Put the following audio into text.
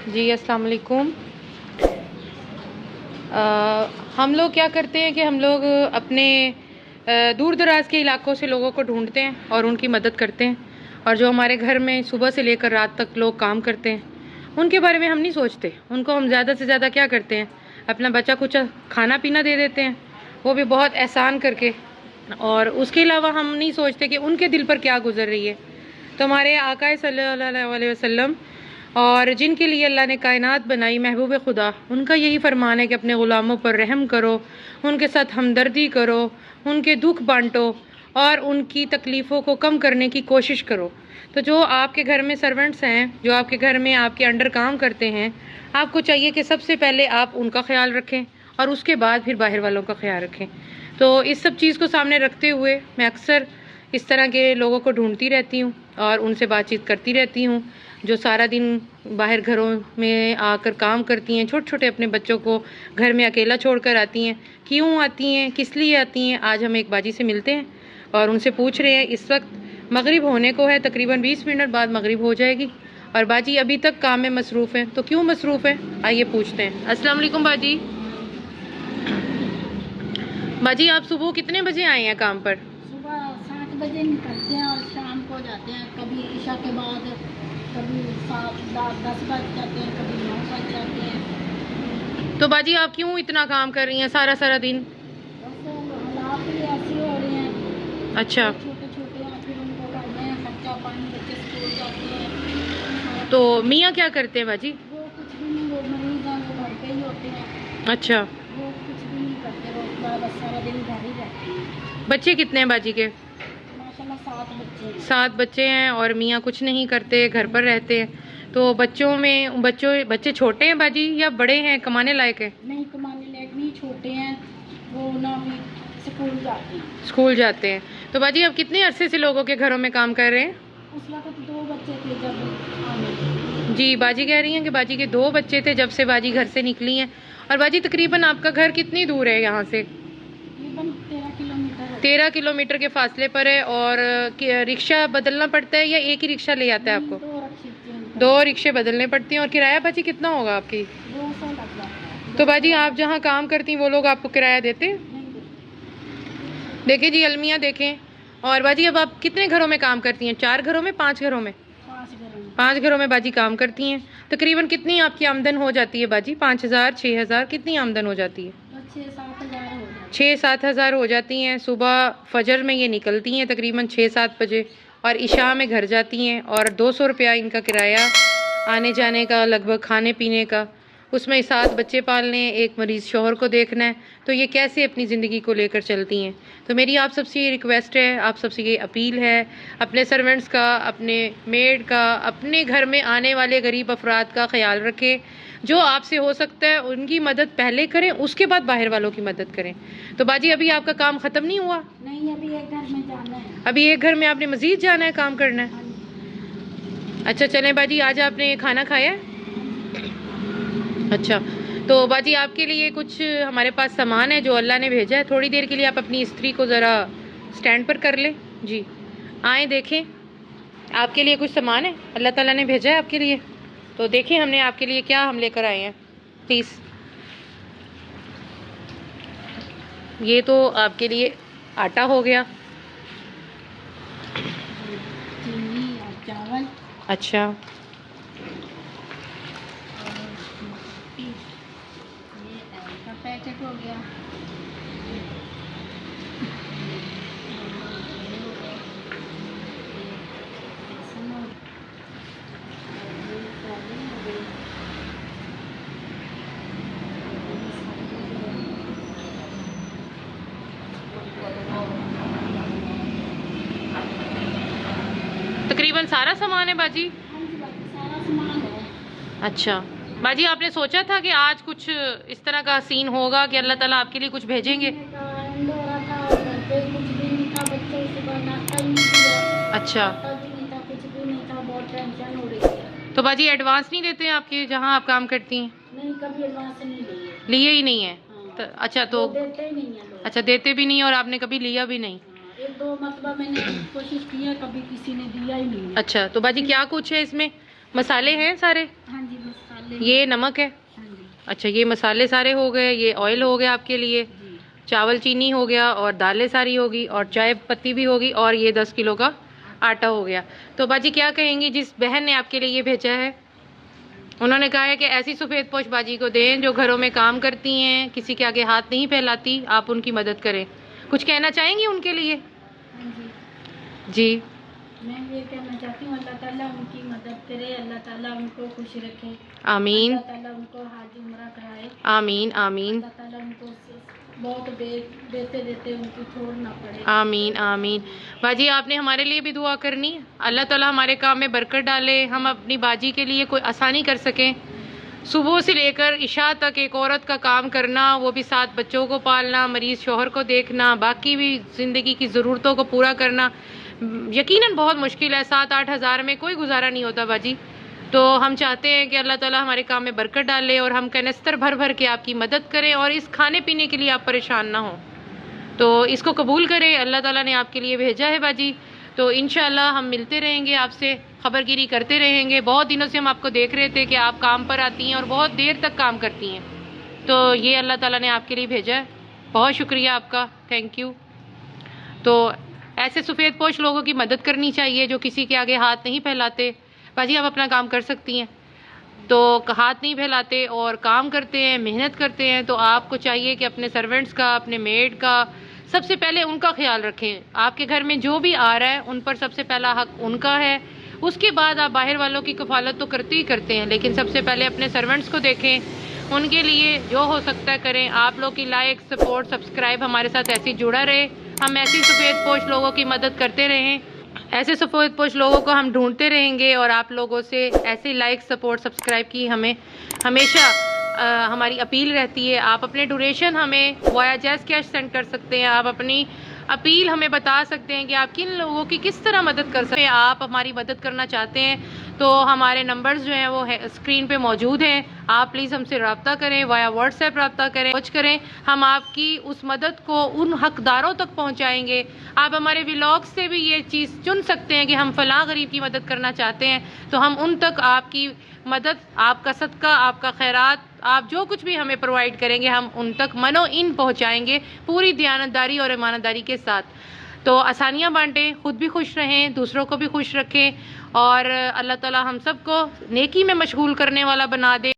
जी अस्सलाम वालेकुम। हम लोग क्या करते हैं कि हम लोग अपने दूर दराज के इलाकों से लोगों को ढूंढते हैं और उनकी मदद करते हैं। और जो हमारे घर में सुबह से लेकर रात तक लोग काम करते हैं, उनके बारे में हम नहीं सोचते। उनको हम ज़्यादा से ज़्यादा क्या करते हैं, अपना बचा कुचा खाना पीना दे देते हैं, वो भी बहुत एहसान करके। और उसके अलावा हम नहीं सोचते कि उनके दिल पर क्या गुजर रही है। तो हमारे आका सल्लल्लाहु अलैहि वसल्लम और जिनके लिए अल्लाह ने कायनात बनाई, महबूब खुदा, उनका यही फरमान है कि अपने ग़ुलामों पर रहम करो, उनके साथ हमदर्दी करो, उनके दुख बांटो और उनकी तकलीफ़ों को कम करने की कोशिश करो। तो जो आपके घर में सर्वेंट्स हैं, जो आपके घर में आपके अंडर काम करते हैं, आपको चाहिए कि सबसे पहले आप उनका ख्याल रखें और उसके बाद फिर बाहर वालों का ख्याल रखें। तो इस सब चीज़ को सामने रखते हुए मैं अक्सर इस तरह के लोगों को ढूंढती रहती हूँ और उनसे बातचीत करती रहती हूँ, जो सारा दिन बाहर घरों में आकर काम करती हैं, छोटे छोटे अपने बच्चों को घर में अकेला छोड़कर आती हैं। क्यों आती हैं, किस लिए आती हैं, आज हम एक बाजी से मिलते हैं और उनसे पूछ रहे हैं। इस वक्त मगरिब होने को है, तकरीबन 20 मिनट बाद मगरिब हो जाएगी और बाजी अभी तक काम में मसरूफ़ है। तो क्यों मसरूफ़ है, आइए पूछते हैं। अस्सलाम वालेकुम बाजी। बाजी आप सुबह कितने बजे आए हैं काम पर? सुबह 7 बजे निकलते हैं और शाम को जाते हैं, कभी ईशा के बाद, कभी 7-10 बज जाते हैं, कभी 9 बज जाते हैं। तो बाजी आप क्यों इतना काम कर रही हैं सारा सारा दिन? बस हालात ही ऐसे हो रहे हैं। अच्छा, छोटे छोटे हैं, फिर उनको करना है खर्चा पानी, बच्चे स्कूल जाते हैं। तो मियाँ क्या करते हैं बाजी? वो कुछ भी नहीं, वो मरीज हैं, वो घर पे ही होते हैं। अच्छा, वो कुछ भी नहीं करते, वो बस सारा दिन घर ही रहते हैं। बच्चे कितने हैं बाजी के? माशाल्लाह 7 बच्चे हैं। 7 बच्चे हैं और मियाँ कुछ नहीं करते, घर पर रहते हैं। तो बच्चे छोटे हैं बाजी या बड़े हैं, कमाने लायक है? नहीं, कमाने लायक नहीं, छोटे हैं, वो ना भी स्कूल जाते हैं। स्कूल जाते हैं। तो बाजी आप कितने अरसे से लोगों के घरों में काम कर रहे हैं? उस वक्त 2 बच्चे थे जब आने। जी, बाजी कह रही हैं कि बाजी के 2 बच्चे थे जब से बाजी घर से निकली हैं। और बाजी तकरीबन आपका घर कितनी दूर है यहाँ से? तकरीबन 13 किलोमीटर। 13 किलोमीटर के फासले पर है। और रिक्शा बदलना पड़ता है या एक ही रिक्शा ले आता है आपको? 2 रिक्शे बदलने पड़ते हैं। और किराया बाजी कितना होगा आपकी? 200 लग जाता है। तो बाजी आप जहाँ काम करती हैं वो लोग आपको किराया देते हैं? नहीं देते। देखिए जी, अलमिया देखें। और बाजी अब आप कितने घरों में काम करती हैं? 4 घरों में, 5 घरों में? 5 घरों में। 5 घरों में बाजी काम करती हैं। तकरीबन कितनी आपकी आमदन हो जाती है बाजी? 5,000, 6,000, कितनी आमदन हो जाती है? बस 6-7 हज़ार हो जाते हैं। 6-7 हज़ार हो जाती हैं। सुबह फजर में ये निकलती हैं तकरीबन 6-7 बजे और इशा में घर जाती हैं। और 200 रुपया इनका किराया आने जाने का, लगभग खाने पीने का, उसमें 7 बच्चे पालने हैं, एक मरीज़ शौहर को देखना है। तो ये कैसे अपनी ज़िंदगी को लेकर चलती हैं? तो मेरी आप सबसे ये रिक्वेस्ट है, आप सबसे ये अपील है, अपने सर्वेंट्स का, अपने मेड का, अपने घर में आने वाले गरीब अफराद का ख्याल रखें। जो आपसे हो सकता है उनकी मदद पहले करें, उसके बाद बाहर वालों की मदद करें। तो बाजी अभी आपका काम ख़त्म नहीं हुआ? नहीं, अभी एक घर में जाना है। अभी एक घर में आपने मज़ीद जाना है, काम करना है? हाँ जी। अच्छा चलें बाजी, आज आपने खाना खाया है? अच्छा, तो बाजी आपके लिए कुछ हमारे पास सामान है जो अल्लाह ने भेजा है। थोड़ी देर के लिए आप अपनी स्त्री को ज़रा स्टैंड पर कर लें। जी आएँ, देखें, आपके लिए कुछ सामान है अल्लाह ताला ने भेजा है आपके लिए। तो देखें हमने आपके लिए क्या हम लेकर आए हैं। प्लीज़, ये तो आपके लिए आटा हो गया। चीनी और चावल। अच्छा, और ये तेल का पैकेट हो गया। तकरीबन सारा सामान है बाजी? हाँ जी, बाकी सारा सामान है। अच्छा बाजी, आपने सोचा था कि आज कुछ इस तरह का सीन होगा कि अल्लाह ताला आपके लिए कुछ भेजेंगे? एंड हो रहा था और घर पे कुछ भी नहीं था, बच्चे सुबह नाश्ता ही नहीं किया। अच्छा, नाश्ता भी नहीं था, कुछ भी नहीं था, बहुत टेंशन हो रही है। तो बाजी एडवांस नहीं देते हैं आपके जहाँ आप काम करती हैं? नहीं, कभी एडवांस नहीं लिए। लिए ही नहीं है? हाँ। तो अच्छा, तो वो देते ही नहीं है लोग। अच्छा, देते भी नहीं है और आपने कभी लिया भी नहीं? हाँ, 1-2 मरतबा मैंने कोशिश की है, कभी किसी ने दिया ही नहीं है। अच्छा, तो बाजी क्या कुछ है इसमें? मसाले हैं सारे? हाँ जी, मसाले ये नमक है। हाँ जी अच्छा, ये मसाले सारे हो गए, ये ऑयल हो गया आपके लिए, जी। चावल चीनी हो गया, और दालें सारी होगी, और चाय पत्ती भी होगी, और ये 10 किलो का आटा हो गया। तो बाजी क्या कहेंगी जिस बहन ने आपके लिए ये भेजा है? उन्होंने कहा है कि ऐसी सफ़ेद पोश बाजी को दें जो घरों में काम करती हैं, किसी के आगे हाथ नहीं फैलाती, आप उनकी मदद करें। कुछ कहना चाहेंगी उनके लिए? हाँ जी, जी मैं ये कहना चाहती हूँ अल्लाह ताला उनकी मदद करे, अल्लाह ताला उनको खुश रखे, आमीन अल्लाह ताला उनको हाज उम्रा कराए, आमीन आमीन अल्लाह ताला उनको बहुत देते देते उनकी छोड़ ना पड़े। आमीन आमीन। बाजी आपने हमारे लिए भी दुआ करनी, अल्लाह ताला हमारे काम में बरकत डाले, हम अपनी बाजी के लिए कोई आसानी कर सकें। सुबह से लेकर इशा तक एक औरत का काम करना, वो भी 7 बच्चों को पालना, मरीज़ शोहर को देखना, बाकी भी ज़िंदगी की ज़रूरतों को पूरा करना यकीनन बहुत मुश्किल है। 7-8 हज़ार में कोई गुजारा नहीं होता बाजी। तो हम चाहते हैं कि अल्लाह ताला हमारे काम में बरकत डाले और हम कनस्तर भर भर के आपकी मदद करें, और इस खाने पीने के लिए आप परेशान ना हो, तो इसको कबूल करें। अल्लाह ताला ने आपके लिए भेजा है बाजी। तो इंशाल्लाह हम मिलते रहेंगे, आपसे खबरगिरी करते रहेंगे। बहुत दिनों से हम आपको देख रहे थे कि आप काम पर आती हैं और बहुत देर तक काम करती हैं, तो ये अल्लाह ताला ने आपके लिए भेजा है। बहुत शुक्रिया आपका, थैंक यू। तो ऐसे सफ़ेद पोश लोगों की मदद करनी चाहिए जो किसी के आगे हाथ नहीं फैलाते। बाजी आप अपना काम कर सकती हैं, तो हाथ नहीं फैलाते और काम करते हैं, मेहनत करते हैं, तो आपको चाहिए कि अपने सर्वेंट्स का, अपने मेड का, सबसे पहले उनका ख्याल रखें। आपके घर में जो भी आ रहा है उन पर सबसे पहला हक उनका है। उसके बाद आप बाहर वालों की कफालत तो करते ही करते हैं, लेकिन सबसे पहले अपने सर्वेंट्स को देखें, उनके लिए जो हो सकता है करें। आप लोग की लाइक, सपोर्ट, सब्सक्राइब हमारे साथ ऐसे ही जुड़ा रहे, हम ऐसी सफ़ेद पोश लोगों की मदद करते रहें, ऐसे सफ़ेद पोश लोगों को हम ढूंढते रहेंगे, और आप लोगों से ऐसे लाइक, सपोर्ट, सब्सक्राइब की हमें हमेशा हमारी अपील रहती है। आप अपने डोनेशन हमें वाया जैज़ कैश सेंड कर सकते हैं। आप अपनी अपील हमें बता सकते हैं कि आप किन लोगों की किस तरह मदद कर सकते हैं। आप हमारी मदद करना चाहते हैं तो हमारे नंबर्स जो हैं वो स्क्रीन पे मौजूद हैं। आप प्लीज़ हमसे रब्ता करें, वाया व्हाट्सएप रब्ता करें, कुछ करें, हम आपकी उस मदद को उन हकदारों तक पहुंचाएंगे। आप हमारे व्लॉग से भी ये चीज़ चुन सकते हैं कि हम फ़लाँ गरीब की मदद करना चाहते हैं, तो हम उन तक आपकी मदद, आपका सदका, आपका खैरात, आप जो कुछ भी हमें प्रोवाइड करेंगे हम उन तक मनो इन पहुँचाएँगे, पूरी दयानतदारी और ईमानदारी के साथ। तो आसानियाँ बांटें, खुद भी खुश रहें, दूसरों को भी खुश रखें, और अल्लाह ताला हम सबको नेकी में मशगूल करने वाला बना दे।